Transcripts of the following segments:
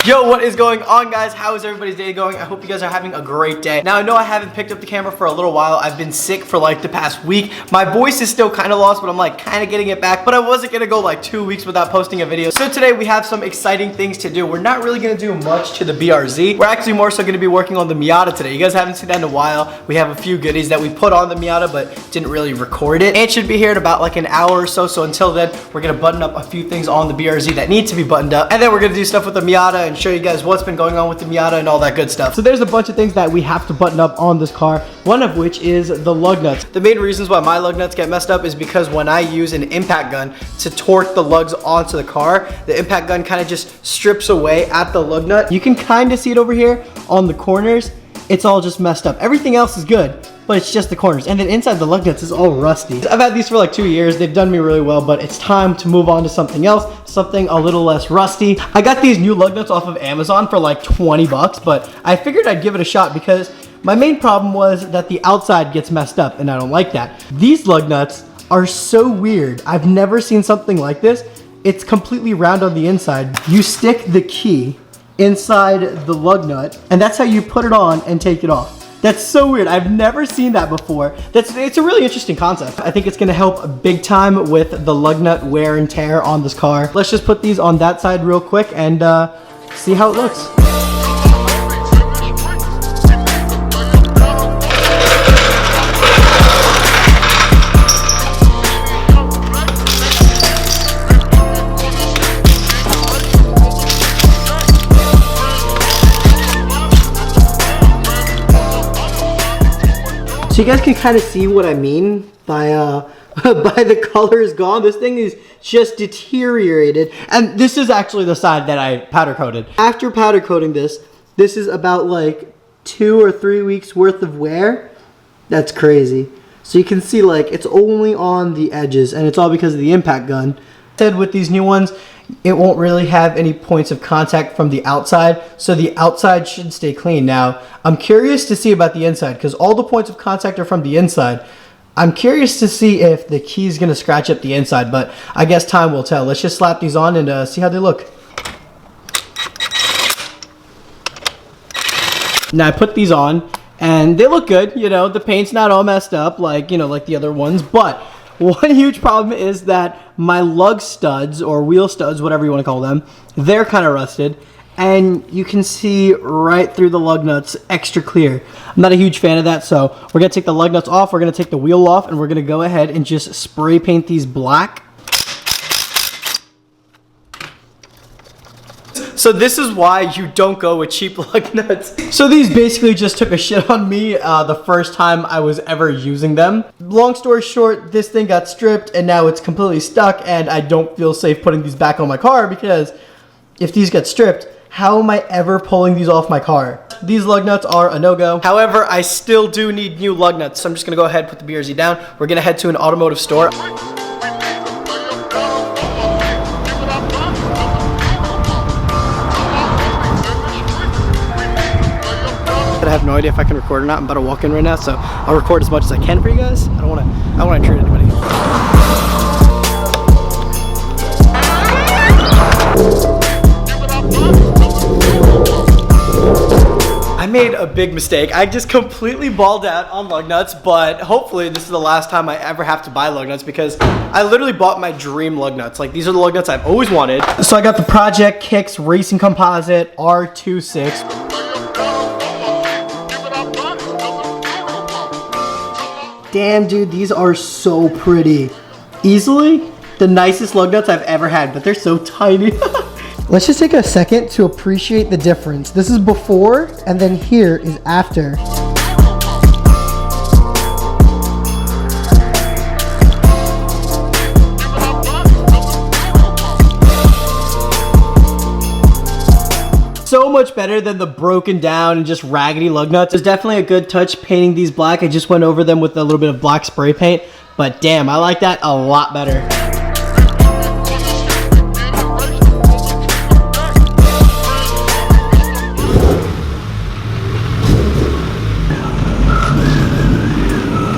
Yo, what is going on, guys? How is everybody's day going? I hope you guys are having a great day. Now, I know I haven't picked up the camera for a little while. I've been sick for like the past week. My voice is still kind of lost, but I'm like kind of getting it back. But I wasn't gonna go like 2 weeks without posting a video. So today we have some exciting things to do. We're not really gonna do much to the BRZ. We're actually more so gonna be working on the Miata today. You guys haven't seen that in a while. We have a few goodies that we put on the Miata, but didn't really record it. It should be here in about like an hour or so. So until then, we're gonna button up a few things on the BRZ that need to be buttoned up. And then we're gonna do stuff with the Miata and show you guys what's been going on with the Miata and all that good stuff. So there's a bunch of things that we have to button up on this car, one of which is the lug nuts. The main reasons why my lug nuts get messed up is because when I use an impact gun to torque the lugs onto the car, the impact gun kind of just strips away at the lug nut. You can kind of see it over here on the corners. It's all just messed up. Everything else is good, but it's just the corners. And then inside the lug nuts is all rusty. I've had these for like 2 years. They've done me really well, but it's time to move on to something else, something a little less rusty. I got these new lug nuts off of Amazon for like 20 bucks, but I figured I'd give it a shot because my main problem was that the outside gets messed up and I don't like that. These lug nuts are so weird. I've never seen something like this. It's completely round on the inside. You stick the key inside the lug nut, and that's how you put it on and take it off. That's so weird. I've never seen that before. It's a really interesting concept. I think it's gonna help big time with the lug nut wear and tear on this car. Let's just put these on that side real quick and see how it looks. So you guys can kind of see what I mean by by the color is gone. This thing is just deteriorated. And this is actually the side that I powder coated. After powder coating this is about like 2 or 3 weeks worth of wear. That's crazy. So you can see like it's only on the edges and it's all because of the impact gun. Said with these new ones, it won't really have any points of contact from the outside, so the outside should stay clean. Now, I'm curious to see about the inside, because all the points of contact are from the inside. I'm curious to see if the key is going to scratch up the inside, but I guess time will tell. Let's just slap these on and see how they look. Now, I put these on, and they look good. You know, the paint's not all messed up like, you know, like the other ones, but one huge problem is that my lug studs, or wheel studs, whatever you want to call them, they're kind of rusted. And you can see right through the lug nuts extra clear. I'm not a huge fan of that, so we're going to take the lug nuts off, we're going to take the wheel off, and we're going to go ahead and just spray paint these black. So this is why you don't go with cheap lug nuts. So these basically just took a shit on me the first time I was ever using them. Long story short, this thing got stripped and now it's completely stuck, and I don't feel safe putting these back on my car because if these get stripped, how am I ever pulling these off my car? These lug nuts are a no-go. However, I still do need new lug nuts, so I'm just gonna go ahead and put the BRZ down. We're gonna head to an automotive store. I have no idea if I can record or not. I'm about to walk in right now, so I'll record as much as I can for you guys. I don't want to intrude anybody. I made a big mistake. I just completely balled out on lug nuts, but hopefully this is the last time I ever have to buy lug nuts because I literally bought my dream lug nuts. Like, these are the lug nuts I've always wanted. So I got the Project Kicks Racing Composite R26. Damn, dude, these are so pretty. Easily the nicest lug nuts I've ever had, but they're so tiny. Let's just take a second to appreciate the difference. This is before, and then here is after. So much better than the broken down and just raggedy lug nuts. It's definitely a good touch painting these black. I just went over them with a little bit of black spray paint, but damn, I like that a lot better.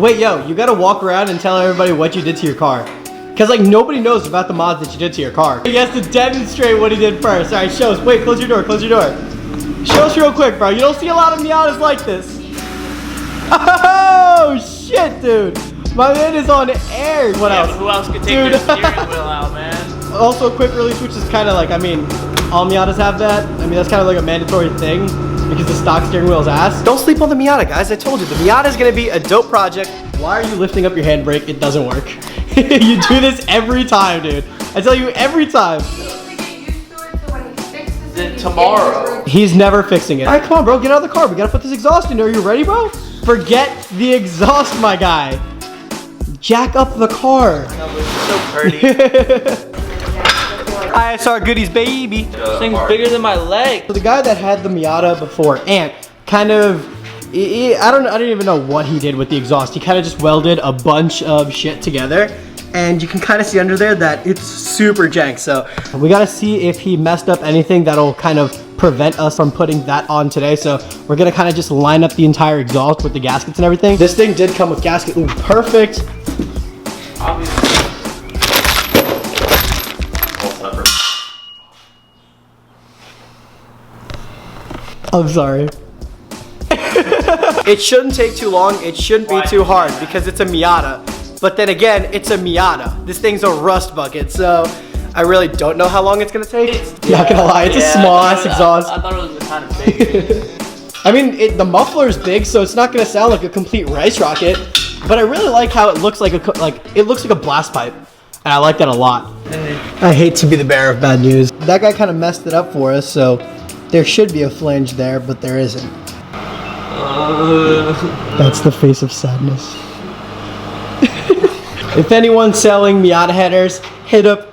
Wait, yo, you gotta walk around and tell everybody what you did to your car. Because like nobody knows about the mods that you did to your car. He has to demonstrate what he did first. All right, show us. Wait, close your door, close your door. Show us real quick, bro. You don't see a lot of Miatas like this. Oh, shit, dude. My man is on air. What else? But who else could take their steering wheel out, man? Also, quick release, which is kind of like, I mean, all Miatas have that. I mean, that's kind of like a mandatory thing because the stock steering wheel is ass. Don't sleep on the Miata, guys. I told you, the Miata is going to be a dope project. Why are you lifting up your handbrake? It doesn't work. You do this every time, dude. I tell you every time. Tomorrow. He's never fixing it. All right, come on, bro. Get out of the car. We got to put this exhaust in there. Are you ready, bro? Forget the exhaust, my guy. Jack up the car. No, but it's so pretty. ISR goodies, baby. This thing's bigger than my leg. So the guy that had the Miata before, Ant, kind of, I don't even know what he did with the exhaust. He kind of just welded a bunch of shit together. And you can kind of see under there that it's super jank. So we got to see if he messed up anything that'll kind of prevent us from putting that on today. So we're going to kind of just line up the entire exhaust with the gaskets and everything. This thing did come with gasket. Ooh, perfect. Obviously. I'm sorry. It shouldn't take too long. It shouldn't be too hard because it's a Miata. But then again, it's a Miata. This thing's a rust bucket, so I really don't know how long it's gonna take. Not gonna lie, it's a small ass exhaust. I thought it was kind of big. I mean, the muffler's big, so it's not gonna sound like a complete rice rocket. But I really like how it looks like it looks like a blast pipe, and I like that a lot. I hate to be the bearer of bad news. That guy kind of messed it up for us, so there should be a flange there, but there isn't. That's the face of sadness. If anyone's selling Miata headers, hit up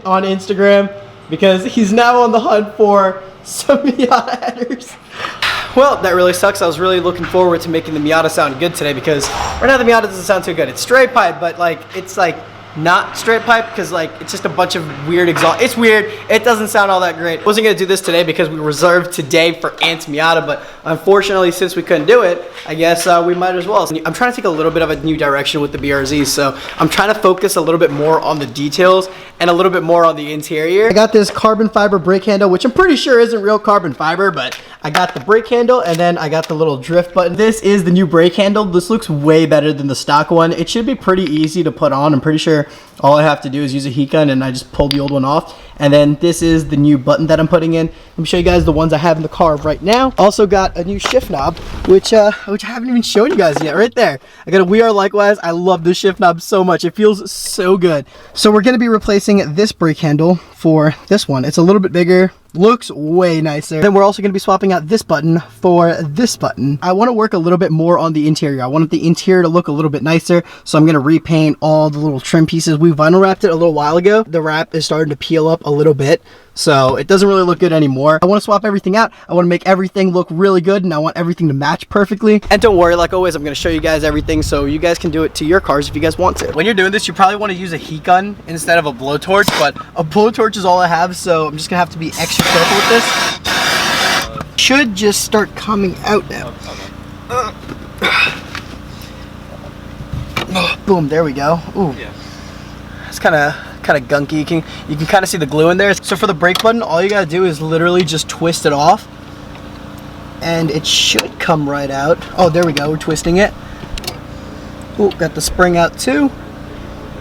on Instagram because he's now on the hunt for some Miata headers. Well, that really sucks. I was really looking forward to making the Miata sound good today because right now the Miata doesn't sound too good. It's straight pipe, but like it's like not straight pipe because like it's just a bunch of weird exhaust. It's weird. It doesn't sound all that great. Wasn't gonna do this today because we reserved today for Ant's Miata, but unfortunately since we couldn't do it, I guess we might as well. So I'm trying to take a little bit of a new direction with the BRZ, so I'm trying to focus a little bit more on the details and a little bit more on the interior. I got this carbon fiber brake handle, which I'm pretty sure isn't real carbon fiber, but I got the brake handle and then I got the little drift button. This is the new brake handle. This looks way better than the stock one. It should be pretty easy to put on. I'm pretty sure all I have to do is use a heat gun and I just pull the old one off. And then this is the new button that I'm putting in. Let me show you guys the ones I have in the car right now. Also got a new shift knob, which I haven't even shown you guys yet. Right there. I got a We Are Likewise. I love this shift knob so much. It feels so good. So we're going to be replacing this brake handle for this one. It's a little bit bigger. Looks way nicer. Then we're also going to be swapping out this button for this button. I want to work a little bit more on the interior. I wanted the interior to look a little bit nicer, so I'm going to repaint all the little trim pieces. We vinyl wrapped it a little while ago. The wrap is starting to peel up a little bit, so it doesn't really look good anymore. I want to swap everything out. I want to make everything look really good, and I want everything to match perfectly. And don't worry, like always, I'm going to show you guys everything so you guys can do it to your cars if you guys want to. When you're doing this, you probably want to use a heat gun instead of a blowtorch, but a blowtorch is all I have, so I'm just going to have to be extra careful with this. Should just start coming out now. Boom, there we go. Ooh. It's kind of gunky. You can kind of see the glue in there. So for the brake button, all you gotta do is literally just twist it off and it should come right out. Oh, there we go, we're twisting it. Ooh, got the spring out too.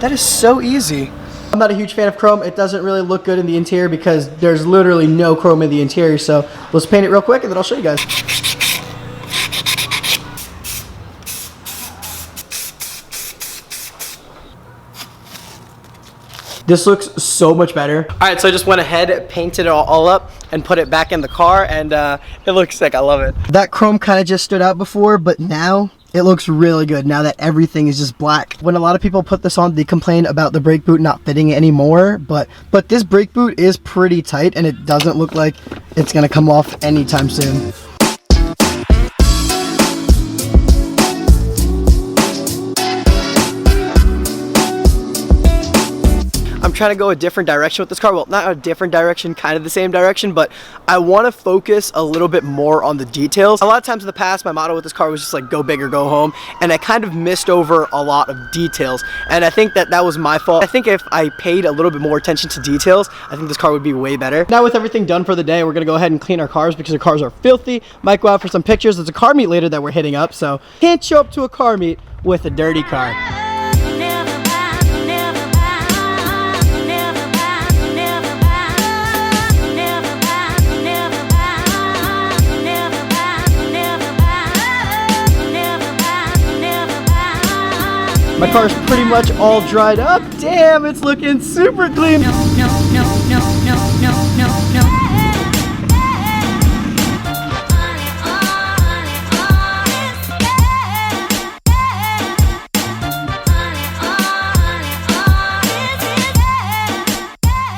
That is so easy. I'm not a huge fan of chrome. It doesn't really look good in the interior because there's literally no chrome in the interior. So let's paint it real quick and then I'll show you guys. This looks so much better. All right, so I just went ahead, painted it all up, and put it back in the car, and it looks sick. I love it. That chrome kind of just stood out before, but now it looks really good now that everything is just black. When a lot of people put this on, they complain about the brake boot not fitting anymore, but this brake boot is pretty tight, and it doesn't look like it's gonna come off anytime soon. I'm trying to go a different direction with this car. Well, not a different direction, kind of the same direction, but I want to focus a little bit more on the details. A lot of times in the past, my motto with this car was just like go big or go home, and I kind of missed over a lot of details, and I think that was my fault. I think if I paid a little bit more attention to details, I think this car would be way better. Now with everything done for the day, we're gonna go ahead and clean our cars because the cars are filthy. Might go out for some pictures. There's a car meet later that we're hitting up, so can't show up to a car meet with a dirty car. My car's pretty much all dried up. Damn, it's looking super clean. Damn,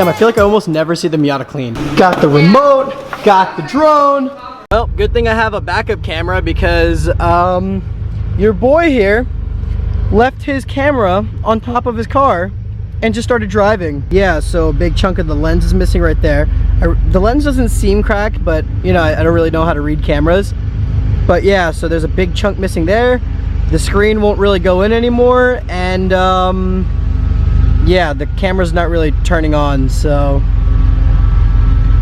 I feel like I almost never see the Miata clean. Got the remote, got the drone. Well, good thing I have a backup camera because your boy here left his camera on top of his car and just started driving. Yeah, so a big chunk of the lens is missing right there. The lens doesn't seem cracked, but you know, I don't really know how to read cameras. But yeah, so there's a big chunk missing there. The screen won't really go in anymore, and yeah, the camera's not really turning on, so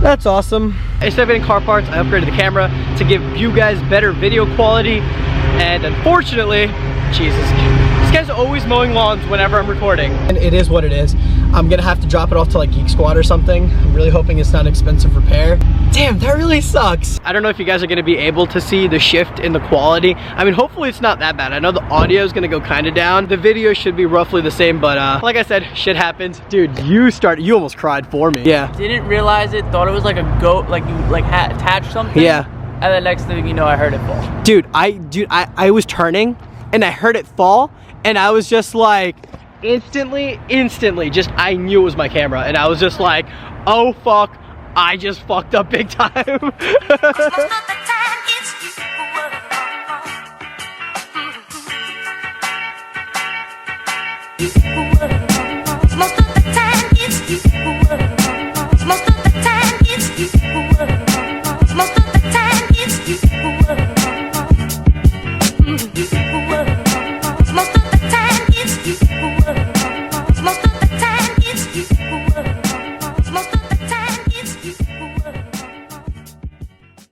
that's awesome. Instead of getting car parts, I upgraded the camera to give you guys better video quality, and unfortunately, Jesus, this guy's always mowing lawns whenever I'm recording. And it is what it is. I'm gonna have to drop it off to like Geek Squad or something. I'm really hoping it's not an expensive repair. Damn, that really sucks. I don't know if you guys are gonna be able to see the shift in the quality. I mean, hopefully it's not that bad. I know the audio is gonna go kind of down. The video should be roughly the same, but like I said, shit happens. Dude, you almost cried for me. Yeah. Didn't realize it, thought it was like a goat, like you like had attached something. Yeah. And then next thing you know, I heard it fall. Dude, I was turning and I heard it fall, and I was just like, instantly, just, I knew it was my camera, and I was just like, oh fuck, I just fucked up big time.